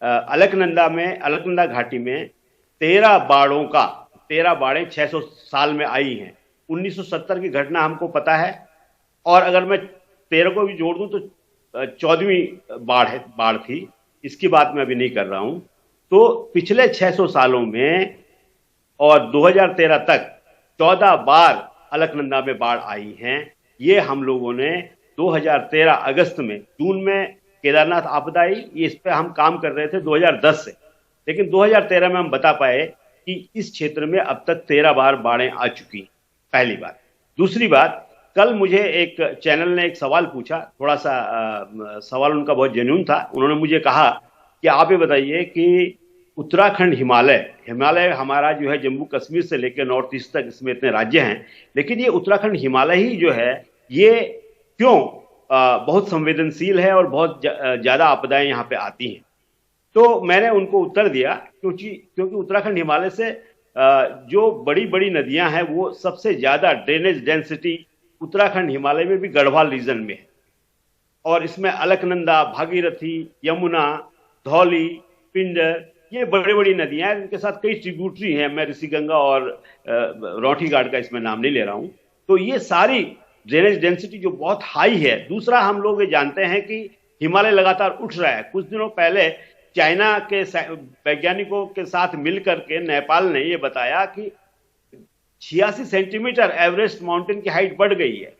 अलकनंदा घाटी में 13 बाड़ें 600 साल में आई हैं। 1970 की घटना हमको पता है, और अगर मैं 13 को भी जोड़ दूं तो 14वीं बाढ़ थी। इसकी बात मैं अभी नहीं कर रहा हूं। तो पिछले 600 सालों में और 2013 तक 14 बार अलकनंदा में बाढ़ आई हैं। ये हम लोगों ने 2013 अगस्त में, जून में केदारनाथ आपदा आई, इस पे हम काम कर रहे थे 2010 से, लेकिन 2013 में हम बता पाए कि इस क्षेत्र में अब तक 13 बार बाढ़ें आ चुकी, पहली बात। दूसरी बात, कल मुझे एक चैनल ने एक सवाल पूछा, थोड़ा सा सवाल उनका बहुत जेन्युइन था। उन्होंने मुझे कहा कि आप ये बताइए कि उत्तराखंड हिमालय हमारा जो है जम्मू कश्मीर से लेकर नॉर्थ ईस्ट तक, इसमें इतने राज्य हैं, लेकिन ये उत्तराखंड हिमालय ही जो है ये क्यों बहुत संवेदनशील है और बहुत ज्यादा आपदाएं यहाँ पे आती हैं? तो मैंने उनको उत्तर दिया क्योंकि उत्तराखंड हिमालय से जो बड़ी बड़ी नदियां हैं वो सबसे ज्यादा ड्रेनेज डेंसिटी उत्तराखंड हिमालय में भी गढ़वाल रीजन में है। और इसमें अलकनंदा, भागीरथी, यमुना, धौली, पिंडर, ये बड़ी बड़ी नदियां हैं। इनके साथ कई ट्रिब्यूटरी हैं, मैं ऋषिगंगा और रौंठी घाट का इसमें नाम नहीं ले रहा हूं। तो ये सारी ड्रेनेज डेंसिटी जो बहुत हाई है। दूसरा, हम लोग ये जानते हैं कि हिमालय लगातार उठ रहा है। कुछ दिनों पहले चाइना के वैज्ञानिकों के साथ मिलकर के नेपाल ने ये बताया कि 86 सेंटीमीटर एवरेस्ट माउंटेन की हाइट बढ़ गई है।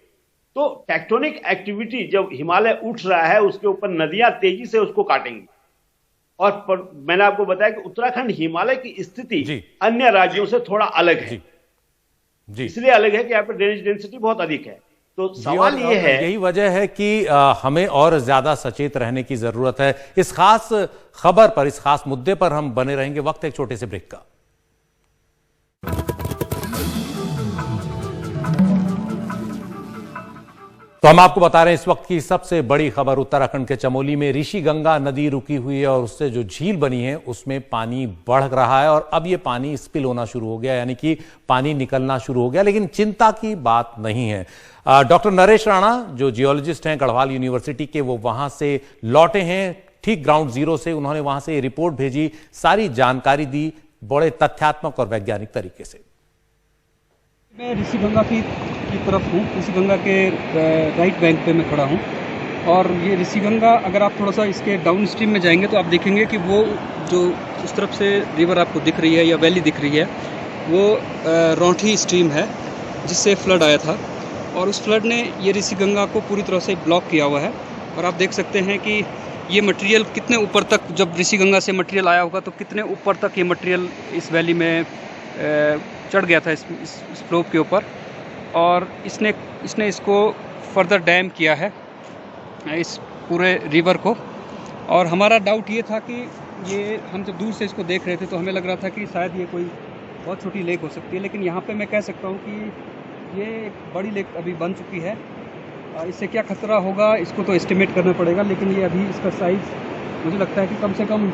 तो टेक्टोनिक एक्टिविटी जब हिमालय उठ रहा है, उसके ऊपर नदियां तेजी से उसको काटेंगी। और मैंने आपको बताया कि उत्तराखंड हिमालय की स्थिति अन्य राज्यों से थोड़ा अलग है। जी। इसलिए अलग है कि यहाँ पर ड्रेनेज डेंसिटी बहुत अधिक है। तो सवाल ये है, यही वजह है कि हमें और ज्यादा सचेत रहने की जरूरत है। इस खास खबर पर, इस खास मुद्दे पर हम बने रहेंगे। वक्त एक छोटे से ब्रेक का। तो हम आपको बता रहे हैं इस वक्त की सबसे बड़ी खबर। उत्तराखंड के चमोली में ऋषिगंगा नदी रुकी हुई है और उससे जो झील बनी है उसमें पानी बढ़ रहा है और अब ये पानी स्पिल होना शुरू हो गया, यानी कि पानी निकलना शुरू हो गया। लेकिन चिंता की बात नहीं है। डॉक्टर नरेश राणा जो जियोलॉजिस्ट हैं गढ़वाल यूनिवर्सिटी के, वो वहां से लौटे हैं ठीक ग्राउंड जीरो से। उन्होंने वहां से रिपोर्ट भेजी, सारी जानकारी दी बड़े तथ्यात्मक और वैज्ञानिक तरीके से। मैं ऋषिगंगा की तरफ हूँ। ऋषिगंगा के राइट बैंक पे मैं खड़ा हूँ और ये ऋषिगंगा, अगर आप थोड़ा सा इसके डाउन स्ट्रीम में जाएंगे तो आप देखेंगे कि वो जो उस तरफ से रिवर आपको दिख रही है या वैली दिख रही है, वो रौंठी स्ट्रीम है जिससे फ्लड आया था। और उस फ्लड ने ये ऋषिगंगा को पूरी तरह से ब्लॉक किया हुआ है। और आप देख सकते हैं कि ये मटेरियल कितने ऊपर तक, जब ऋषिगंगा से मटेरियल आया होगा तो कितने ऊपर तक ये मटेरियल इस वैली में चढ़ गया था, इस स्लोप के ऊपर। और इसने इसको फर्दर डैम किया है इस पूरे रिवर को। और हमारा डाउट ये था कि ये, हम जब दूर से इसको देख रहे थे तो हमें लग रहा था कि शायद ये कोई बहुत छोटी लेक हो सकती है, लेकिन यहाँ पे मैं कह सकता हूँ कि ये एक बड़ी लेक अभी बन चुकी है। इससे क्या खतरा होगा इसको तो एस्टिमेट करना पड़ेगा, लेकिन ये अभी इसका साइज़ मुझे लगता है कि कम से कम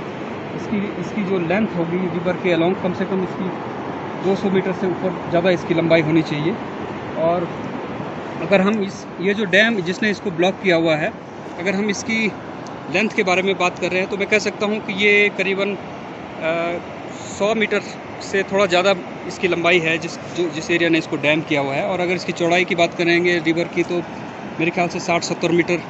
इसकी जो लेंथ होगी रिवर के अलोंग, कम से कम इसकी 200 मीटर से ऊपर ज़्यादा इसकी लंबाई होनी चाहिए। और अगर हम ये जो डैम जिसने इसको ब्लॉक किया हुआ है, अगर हम इसकी लेंथ के बारे में बात कर रहे हैं तो मैं कह सकता हूँ कि ये करीबन 100 मीटर से थोड़ा ज़्यादा इसकी लंबाई है जिस एरिया ने इसको डैम किया हुआ है। और अगर इसकी चौड़ाई की बात करेंगे रिवर की, तो मेरे ख्याल से 60-70 मीटर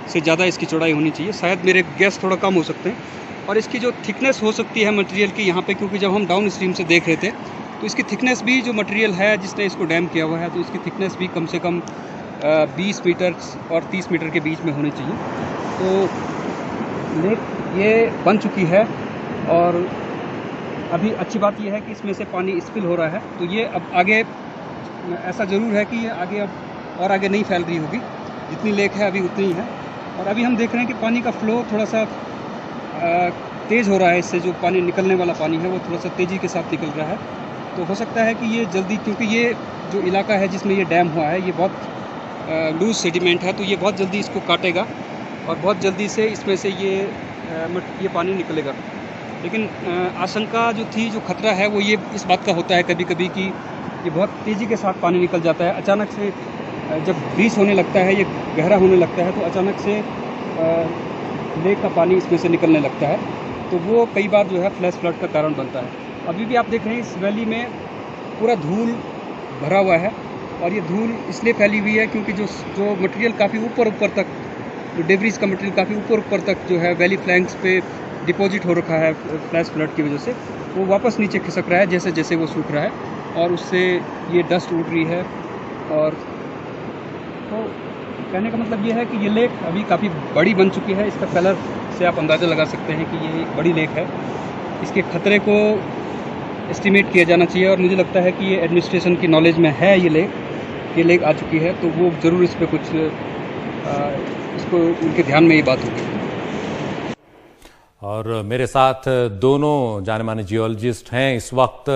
से ज़्यादा इसकी चौड़ाई होनी चाहिए। शायद मेरे गैस थोड़ा कम हो सकते हैं। और इसकी जो थिकनेस हो सकती है मटेरियल की यहाँ पे, क्योंकि जब हम डाउन स्ट्रीम से देख रहे थे तो इसकी थिकनेस भी, जो मटेरियल है जिसने इसको डैम किया हुआ है, तो इसकी थिकनेस भी कम से कम 20 मीटर और 30 मीटर के बीच में होनी चाहिए। तो लेक ये बन चुकी है और अभी अच्छी बात यह है कि इसमें से पानी स्पिल हो रहा है। तो ये अब आगे, ऐसा ज़रूर है कि ये आगे अब और आगे नहीं फैल रही होगी, जितनी लेक है अभी उतनी ही है। और अभी हम देख रहे हैं कि पानी का फ्लो थोड़ा सा तेज़ हो रहा है। इससे जो पानी निकलने वाला पानी है वो थोड़ा सा तेज़ी के साथ निकल रहा है। तो हो सकता है कि ये जल्दी, क्योंकि ये जो इलाका है जिसमें ये डैम हुआ है ये बहुत लूज सेडिमेंट है, तो ये बहुत जल्दी इसको काटेगा और बहुत जल्दी से इसमें से ये पानी निकलेगा। लेकिन आशंका जो थी, जो खतरा है, वो ये इस बात का होता है कभी कभी कि ये बहुत तेज़ी के साथ पानी निकल जाता है। अचानक से जब ब्रीच होने लगता है, ये गहरा होने लगता है, तो अचानक से लेक का पानी इसमें से निकलने लगता है। तो वो कई बार जो है फ्लैश फ्लड का कारण बनता है। अभी भी आप देख रहे हैं इस वैली में पूरा धूल भरा हुआ है और ये धूल इसलिए फैली हुई है क्योंकि जो मटेरियल काफ़ी ऊपर तक, जो डेब्रिस का मटेरियल काफ़ी ऊपर तक जो है वैली फ्लैंक्स पे डिपॉजिट हो रखा है फ्लैश फ्लड की वजह से, वो वापस नीचे खिसक रहा है जैसे जैसे वो सूख रहा है और उससे ये डस्ट उड़ रही है। और तो कहने का मतलब ये है कि ये लेक अभी काफ़ी बड़ी बन चुकी है। इसका कलर से आप अंदाज़ा लगा सकते हैं कि ये एक बड़ी लेक है। इसके खतरे को एस्टिमेट किया जाना चाहिए और मुझे लगता है कि ये एडमिनिस्ट्रेशन की नॉलेज में है ये लेक आ चुकी है, तो वो ज़रूर इस पर कुछ इसको उनके ध्यान में ये बात होगी। और मेरे साथ दोनों जाने माने जियोलॉजिस्ट हैं इस वक्त।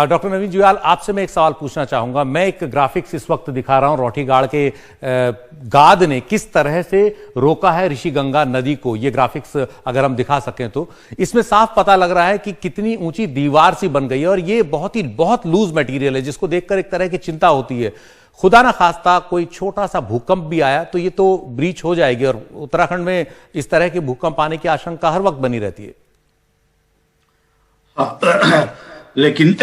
डॉक्टर नवीन जुयाल, आपसे मैं एक सवाल पूछना चाहूंगा। मैं एक ग्राफिक्स इस वक्त दिखा रहा हूं, रोठीगाड़ के गाद ने किस तरह से रोका है ऋषिगंगा नदी को। ये ग्राफिक्स अगर हम दिखा सकें तो इसमें साफ पता लग रहा है कि कितनी ऊंची दीवार सी बन गई है, और ये बहुत लूज मटेरियल है, जिसको देखकर एक तरह की चिंता होती है। खुदा ना खास्ता कोई छोटा सा भूकंप भी आया तो ये तो ब्रीच हो जाएगी, और उत्तराखंड में इस तरह के भूकंप आने की आशंका हर वक्त बनी रहती है। लेकिन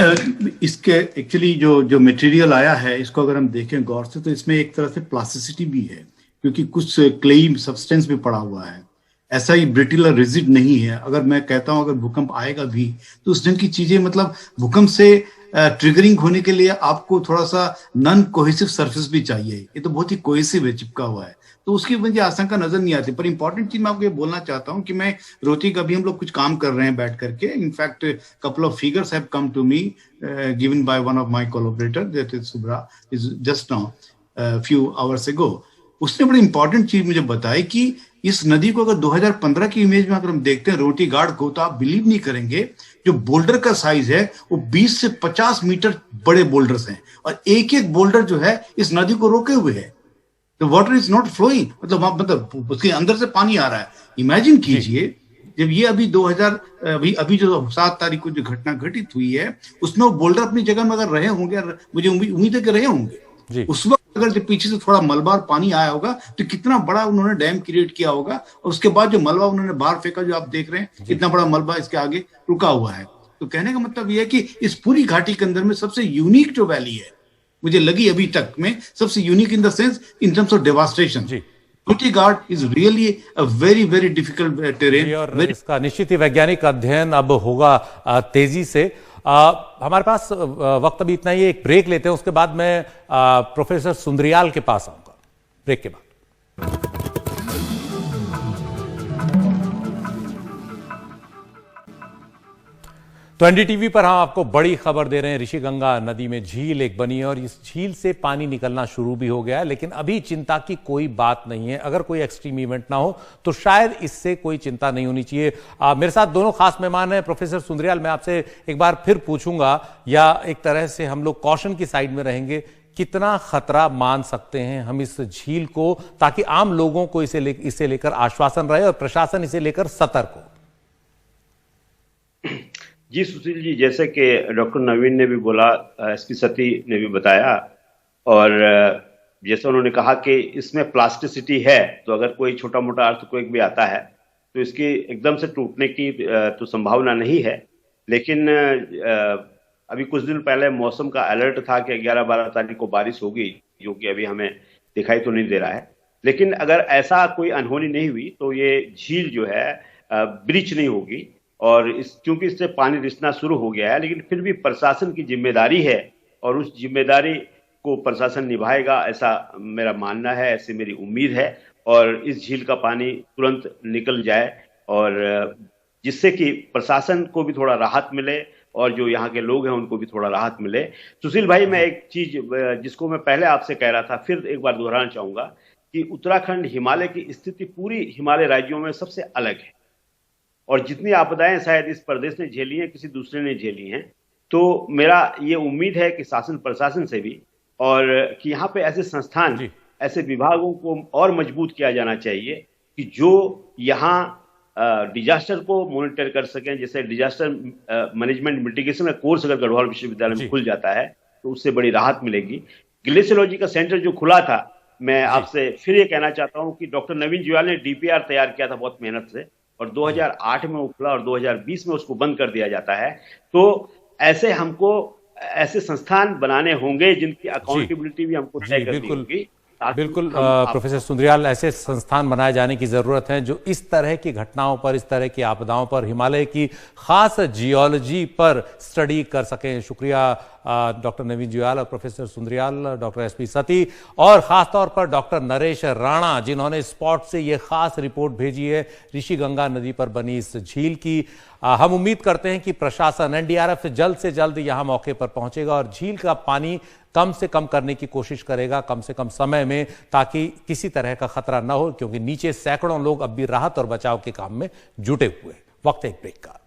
इसके एक्चुअली जो मटेरियल आया है, इसको अगर हम देखें गौर से, तो इसमें एक तरह से प्लास्टिसिटी भी है, क्योंकि कुछ क्लेई सब्सटेंस भी पड़ा हुआ है। ऐसा ही ब्रिटिल और रिजिड नहीं है। अगर मैं कहता हूं अगर भूकंप आएगा भी तो उस ढंग की चीजें, मतलब भूकंप से ट्रिगरिंग होने के लिए आपको थोड़ा सा नॉन कोहेसिव सरफेस भी चाहिए। ये तो बहुत ही कोहेसिव है, चिपका हुआ है, तो उसकी मुझे आशंका नजर नहीं आती। पर इंपॉर्टेंट चीज मैं आपको ये बोलना चाहता हूं कि मैं रोटी का भी हम लोग कुछ काम कर रहे हैं बैठ करके। In fact couple of figures have come to me given by one of my collaborator, that is Subra, is just now few hours ago. उसने बड़ी इंपॉर्टेंट चीज मुझे बताई कि इस नदी को अगर 2015 की इमेज में अगर हम देखते हैं रोटीगाड़ को, तो आप बिलीव नहीं करेंगे, जो बोल्डर का साइज है वो 20 से 50 मीटर बड़े बोल्डर्स हैं, और एक एक बोल्डर जो है इस नदी को रोके हुए है। The water is not flowing, मतलब उसके अंदर से पानी आ रहा है। इमेजिन कीजिए, जब ये अभी 2000 अभी जो 7 तारीख को जो घटना घटित हुई है, उसमें वो बोल्डर अपनी जगह में अगर रहे होंगे, मुझे उम्मीद है कि रहे होंगे, उस वक्त अगर जो पीछे से थोड़ा मलबा और पानी आया होगा तो कितना बड़ा उन्होंने डैम क्रिएट किया होगा। और उसके बाद जो मलबा उन्होंने बाहर फेंका, जो आप देख रहे हैं, कितना बड़ा मलबा इसके आगे रुका हुआ है। तो कहने का मतलब यह है कि इस पूरी घाटी के अंदर में सबसे यूनिक जो वैली है, मुझे लगी अभी तक में सबसे unique in the sense in terms of devastation. Rotigad is really a very very difficult terrain, और इसका निश्चित ही वैज्ञानिक अध्ययन अब होगा तेजी से। हमारे पास वक्त अभी इतना ही, एक ब्रेक लेते हैं, उसके बाद मैं प्रोफेसर सुंदरियाल के पास आऊंगा ब्रेक के बाद। तो एनडीटीवी पर हम आपको बड़ी खबर दे रहे हैं। ऋषिगंगा नदी में झील एक बनी है और इस झील से पानी निकलना शुरू भी हो गया है, लेकिन अभी चिंता की कोई बात नहीं है। अगर कोई एक्सट्रीम इवेंट ना हो तो शायद इससे कोई चिंता नहीं होनी चाहिए। मेरे साथ दोनों खास मेहमान हैं। प्रोफेसर सुंदरियाल, मैं आपसे एक बार फिर पूछूंगा, या एक तरह से हम लोग कॉशन की साइड में रहेंगे, कितना खतरा मान सकते हैं हम इस झील को, ताकि आम लोगों को इसे लेकर आश्वासन रहे और प्रशासन इसे लेकर सतर्क हो? जी सुशील जी, जैसे कि डॉक्टर नवीन ने भी बोला, एसपी सती ने भी बताया, और जैसे उन्होंने कहा कि इसमें प्लास्टिसिटी है, तो अगर कोई छोटा मोटा अर्थक्वेक भी आता है तो इसकी एकदम से टूटने की तो संभावना नहीं है। लेकिन अभी कुछ दिन पहले मौसम का अलर्ट था कि 11-12 तारीख को बारिश होगी, जो कि अभी हमें दिखाई तो नहीं दे रहा है। लेकिन अगर ऐसा कोई अनहोनी नहीं हुई तो ये झील जो है ब्रीच नहीं होगी, और क्योंकि इससे पानी रिसना शुरू हो गया है। लेकिन फिर भी प्रशासन की जिम्मेदारी है, और उस जिम्मेदारी को प्रशासन निभाएगा, ऐसा मेरा मानना है, ऐसी मेरी उम्मीद है। और इस झील का पानी तुरंत निकल जाए, और जिससे कि प्रशासन को भी थोड़ा राहत मिले, और जो यहाँ के लोग हैं उनको भी थोड़ा राहत मिले। सुशील भाई, मैं एक चीज जिसको मैं पहले आपसे कह रहा था, फिर एक बार दोहराना चाहूंगा कि उत्तराखंड हिमालय की स्थिति पूरी हिमालय राज्यों में सबसे अलग है, और जितनी आपदाएं शायद इस प्रदेश ने झेली हैं, किसी दूसरे ने झेली हैं। तो मेरा ये उम्मीद है कि शासन प्रशासन से भी, और कि यहाँ पे ऐसे संस्थान, ऐसे विभागों को और मजबूत किया जाना चाहिए कि जो यहाँ डिजास्टर को मॉनिटर कर सकें। जैसे डिजास्टर मैनेजमेंट मिटिगेशन का कोर्स अगर गढ़वाल विश्वविद्यालय में खुल जाता है तो उससे बड़ी राहत मिलेगी। ग्लेशियोलॉजी का सेंटर जो खुला था, मैं आपसे फिर ये कहना चाहता हूँ कि डॉक्टर नवीन जुयाल ने डीपीआर तैयार किया था बहुत मेहनत से, और 2008 में वो खुला, और 2020 में उसको बंद कर दिया जाता है। तो ऐसे हमको ऐसे संस्थान बनाने होंगे जिनकी अकाउंटेबिलिटी भी हमको तय करनी होगी। बिल्कुल प्रोफेसर सुंदरियाल, ऐसे संस्थान बनाए जाने की जरूरत है जो इस तरह की घटनाओं पर, इस तरह की आपदाओं पर, हिमालय की खास जियोलॉजी पर स्टडी कर सकें। शुक्रिया डॉक्टर नवीन जुयाल और प्रोफेसर सुंदरियाल, डॉक्टर एसपी सती, और खासतौर पर डॉक्टर नरेश राणा, जिन्होंने स्पॉट से ये खास रिपोर्ट भेजी है ऋषिगंगा नदी पर बनी इस झील की। हम उम्मीद करते हैं कि प्रशासन, एनडीआरएफ जल्द से जल्द यहां मौके पर पहुंचेगा और झील का पानी कम से कम करने की कोशिश करेगा, कम से कम समय में, ताकि किसी तरह का खतरा न हो, क्योंकि नीचे सैकड़ों लोग अब भी राहत और बचाव के काम में जुटे हुए हैं। वक्त एक ब्रेक का।